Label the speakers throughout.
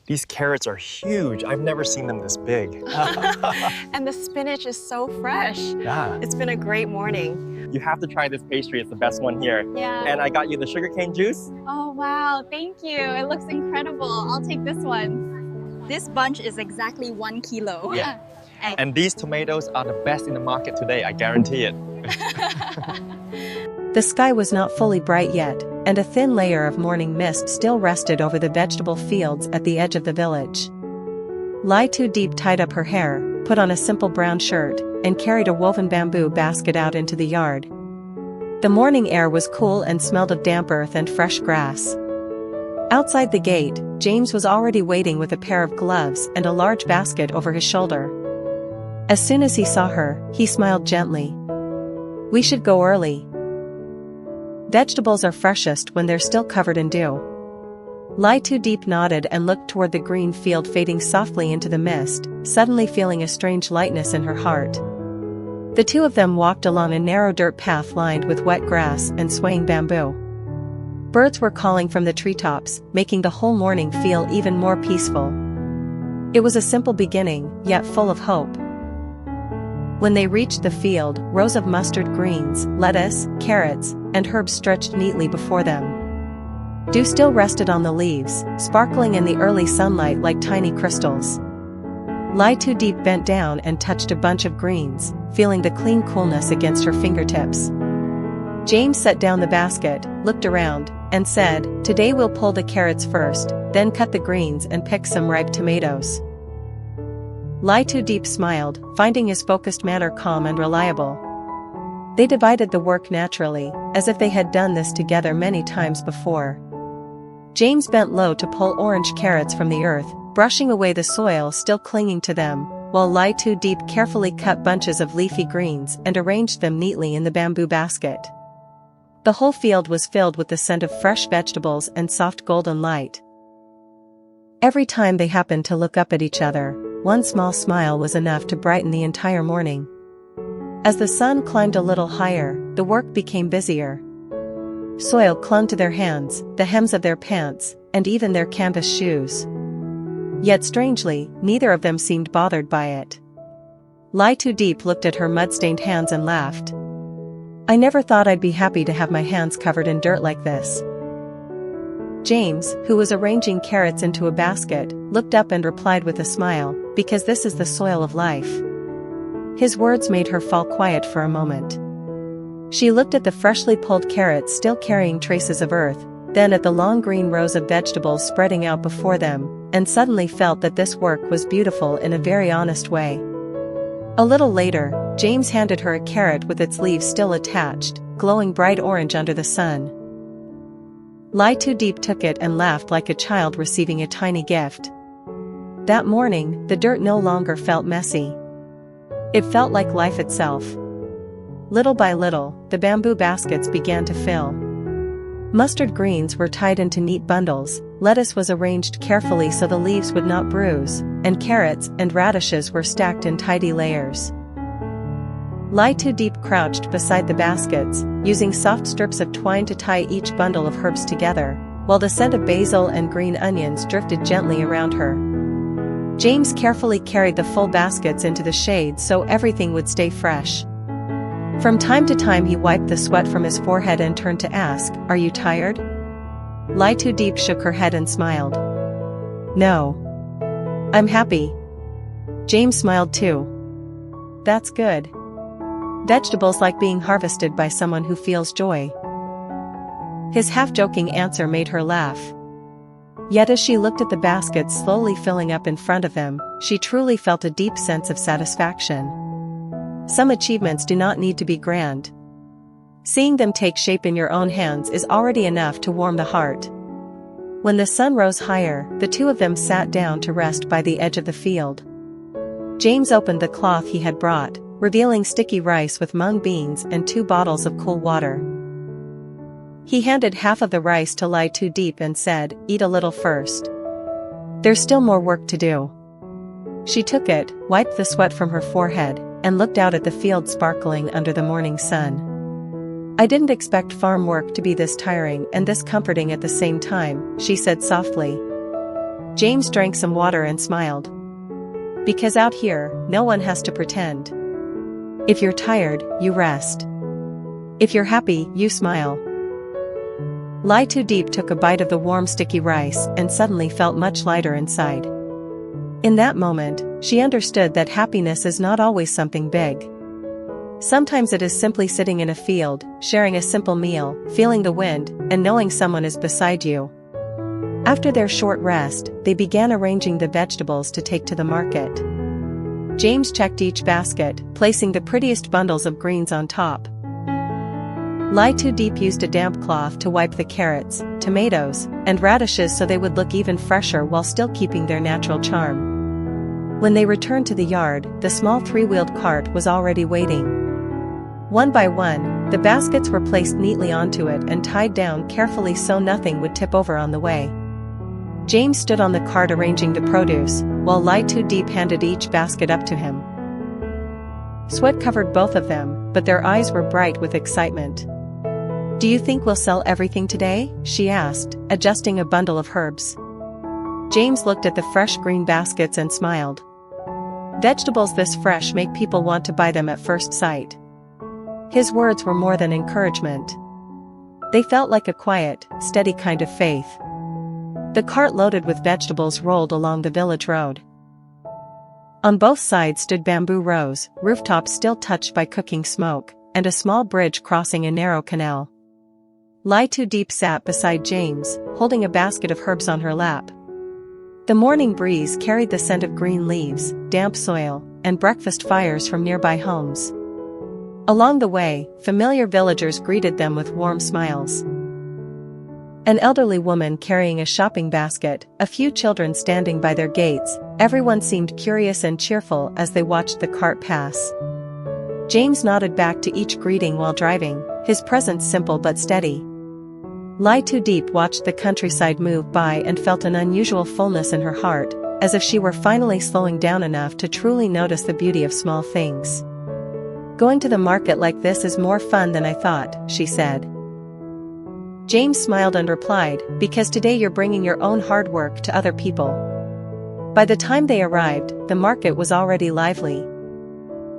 Speaker 1: These carrots are huge. I've never seen them this big.
Speaker 2: And the spinach is so fresh.
Speaker 1: Yeah.
Speaker 2: It's been a great morning.
Speaker 1: You have to try this pastry. It's the best one here.
Speaker 2: Yeah.
Speaker 1: And I got you the sugarcane juice.
Speaker 3: Oh wow, thank you. It looks incredible. I'll take this one. This bunch is exactly 1 kilo.
Speaker 1: Yeah. And these tomatoes are the best in the market today, I guarantee it.
Speaker 4: The sky was not fully bright yet, and a thin layer of morning mist still rested over the vegetable fields at the edge of the village. Tu Diep tied up her hair, put on a simple brown shirt, and carried a woven bamboo basket out into the yard. The morning air was cool and smelled of damp earth and fresh grass. Outside the gate, James was already waiting with a pair of gloves and a large basket over his shoulder. As soon as he saw her, he smiled gently. "We should go early. Vegetables are freshest when they're still covered in dew." Tu Diep nodded and looked toward the green field fading softly into the mist, suddenly feeling a strange lightness in her heart. The two of them walked along a narrow dirt path lined with wet grass and swaying bamboo. Birds were calling from the treetops, making the whole morning feel even more peaceful. It was a simple beginning, yet full of hope. When they reached the field, rows of mustard greens, lettuce, carrots, and herbs stretched neatly before them. Dew still rested on the leaves, sparkling in the early sunlight like tiny crystals. Tu Diep bent down and touched a bunch of greens, feeling the clean coolness against her fingertips. James set down the basket, looked around, and said, "Today we'll pull the carrots first, then cut the greens and pick some ripe tomatoes." Tu Diep smiled, finding his focused manner calm and reliable. They divided the work naturally, as if they had done this together many times before. James bent low to pull orange carrots from the earth, brushing away the soil still clinging to them, while Tu Diep carefully cut bunches of leafy greens and arranged them neatly in the bamboo basket. The whole field was filled with the scent of fresh vegetables and soft golden light. Every time they happened to look up at each other, one small smile was enough to brighten the entire morning. As the sun climbed a little higher, the work became busier. Soil clung to their hands, the hems of their pants, and even their canvas shoes. Yet strangely, neither of them seemed bothered by it. Tu Diep looked at her mud-stained hands and laughed. "I never thought I'd be happy to have my hands covered in dirt like this." James, who was arranging carrots into a basket, looked up and replied with a smile, "Because this is the soil of life." His words made her fall quiet for a moment. She looked at the freshly pulled carrots still carrying traces of earth, then at the long green rows of vegetables spreading out before them, and suddenly felt that this work was beautiful in a very honest way. A little later, James handed her a carrot with its leaves still attached, glowing bright orange under the sun. Tu Diep took it and laughed like a child receiving a tiny gift. That morning, the dirt no longer felt messy. It felt like life itself. Little by little, the bamboo baskets began to fill. Mustard greens were tied into neat bundles, lettuce was arranged carefully so the leaves would not bruise, and carrots and radishes were stacked in tidy layers. Tu Diep crouched beside the baskets, using soft strips of twine to tie each bundle of herbs together, while the scent of basil and green onions drifted gently around her. James carefully carried the full baskets into the shade so everything would stay fresh. From time to time he wiped the sweat from his forehead and turned to ask, "Are you tired?" Tu Diep shook her head and smiled. "No. I'm happy." James smiled too. "That's good. Vegetables like being harvested by someone who feels joy." His half-joking answer made her laugh. Yet as she looked at the baskets slowly filling up in front of them, she truly felt a deep sense of satisfaction. Some achievements do not need to be grand. Seeing them take shape in your own hands is already enough to warm the heart. When the sun rose higher, the two of them sat down to rest by the edge of the field. James opened the cloth he had brought, revealing sticky rice with mung beans and 2 bottles of cool water. He handed half of the rice to Tu Diep and said, "Eat a little first. There's still more work to do." She took it, wiped the sweat from her forehead, and looked out at the field sparkling under the morning sun. "I didn't expect farm work to be this tiring and this comforting at the same time," she said softly. James drank some water and smiled. Because out here, no one has to pretend. If you're tired, you rest. If you're happy, you smile. Tu Diep took a bite of the warm sticky rice and suddenly felt much lighter inside. In that moment, she understood that happiness is not always something big. Sometimes it is simply sitting in a field, sharing a simple meal, feeling the wind, and knowing someone is beside you. After their short rest, they began arranging the vegetables to take to the market. James checked each basket, placing the prettiest bundles of greens on top. Tu Diep used a damp cloth to wipe the carrots, tomatoes, and radishes so they would look even fresher while still keeping their natural charm. When they returned to the yard, the small three-wheeled cart was already waiting. One by one, the baskets were placed neatly onto it and tied down carefully so nothing would tip over on the way. James stood on the cart arranging the produce, while Tu Diep handed each basket up to him. Sweat covered both of them, but their eyes were bright with excitement. "Do you think we'll sell everything today?" she asked, adjusting a bundle of herbs. James looked at the fresh green baskets and smiled. Vegetables this fresh make people want to buy them at first sight. His words were more than encouragement. They felt like a quiet, steady kind of faith. The cart loaded with vegetables rolled along the village road. On both sides stood bamboo rows, rooftops still touched by cooking smoke, and a small bridge crossing a narrow canal. Tu Diep sat beside James, holding a basket of herbs on her lap. The morning breeze carried the scent of green leaves, damp soil, and breakfast fires from nearby homes. Along the way, familiar villagers greeted them with warm smiles. An elderly woman carrying a shopping basket, a few children standing by their gates, everyone seemed curious and cheerful as they watched the cart pass. James nodded back to each greeting while driving, his presence simple but steady. Tu Diep watched the countryside move by and felt an unusual fullness in her heart, as if she were finally slowing down enough to truly notice the beauty of small things. "Going to the market like this is more fun than I thought," she said. James smiled and replied, "Because today you're bringing your own hard work to other people." By the time they arrived, the market was already lively.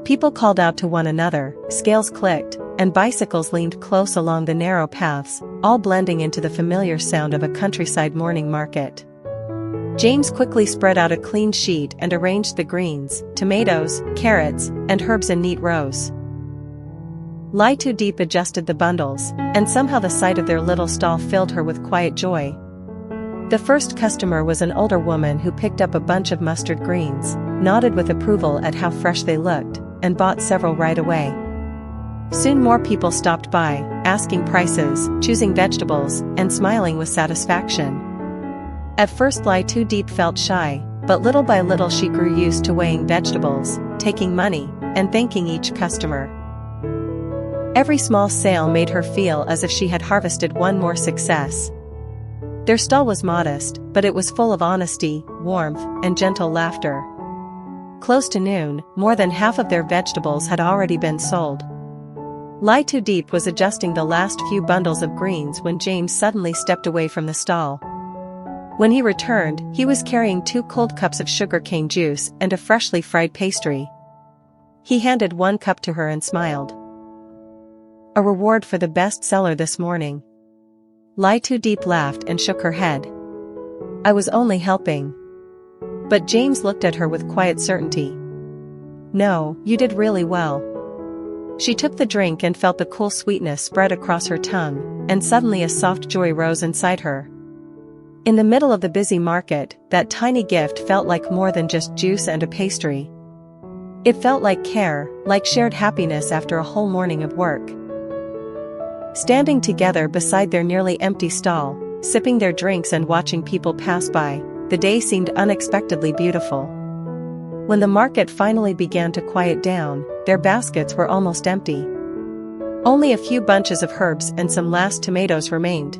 Speaker 4: People called out to one another, scales clicked, and bicycles leaned close along the narrow paths, all blending into the familiar sound of a countryside morning market. James quickly spread out a clean sheet and arranged the greens, tomatoes, carrots, and herbs in neat rows. Tu Diep adjusted the bundles, and somehow the sight of their little stall filled her with quiet joy. The first customer was an older woman who picked up a bunch of mustard greens, nodded with approval at how fresh they looked, and bought several right away. Soon more people stopped by, asking prices, choosing vegetables, and smiling with satisfaction. At first Tu Diep felt shy, but little by little she grew used to weighing vegetables, taking money, and thanking each customer. Every small sale made her feel as if she had harvested one more success. Their stall was modest, but it was full of honesty, warmth, and gentle laughter. Close to noon, more than half of their vegetables had already been sold. Tu Diep was adjusting the last few bundles of greens when James suddenly stepped away from the stall. When he returned, he was carrying 2 cold cups of sugarcane juice and a freshly fried pastry. He handed 1 cup to her and smiled. "A reward for the best seller this morning." Tu Diep laughed and shook her head. "I was only helping." But James looked at her with quiet certainty. "No, you did really well." She took the drink and felt the cool sweetness spread across her tongue, and suddenly a soft joy rose inside her. In the middle of the busy market, that tiny gift felt like more than just juice and a pastry. It felt like care, like shared happiness after a whole morning of work. Standing together beside their nearly empty stall, sipping their drinks and watching people pass by, the day seemed unexpectedly beautiful. When the market finally began to quiet down, their baskets were almost empty. Only a few bunches of herbs and some last tomatoes remained.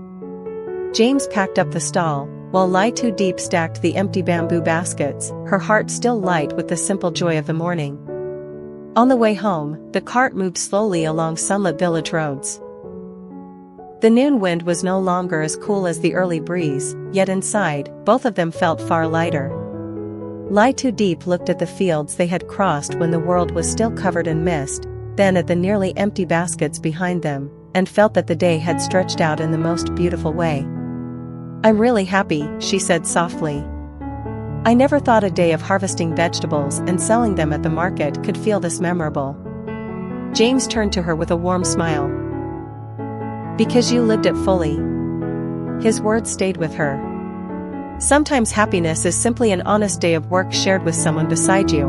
Speaker 4: James packed up the stall, while Tu Diep stacked the empty bamboo baskets, her heart still light with the simple joy of the morning. On the way home, the cart moved slowly along sunlit village roads. The noon wind was no longer as cool as the early breeze, yet inside, both of them felt far lighter. Tu Diep looked at the fields they had crossed when the world was still covered in mist, then at the nearly empty baskets behind them, and felt that the day had stretched out in the most beautiful way. "I'm really happy," she said softly. "I never thought a day of harvesting vegetables and selling them at the market could feel this memorable." James turned to her with a warm smile. "Because you lived it fully." His words stayed with her. Sometimes happiness is simply an honest day of work shared with someone beside you.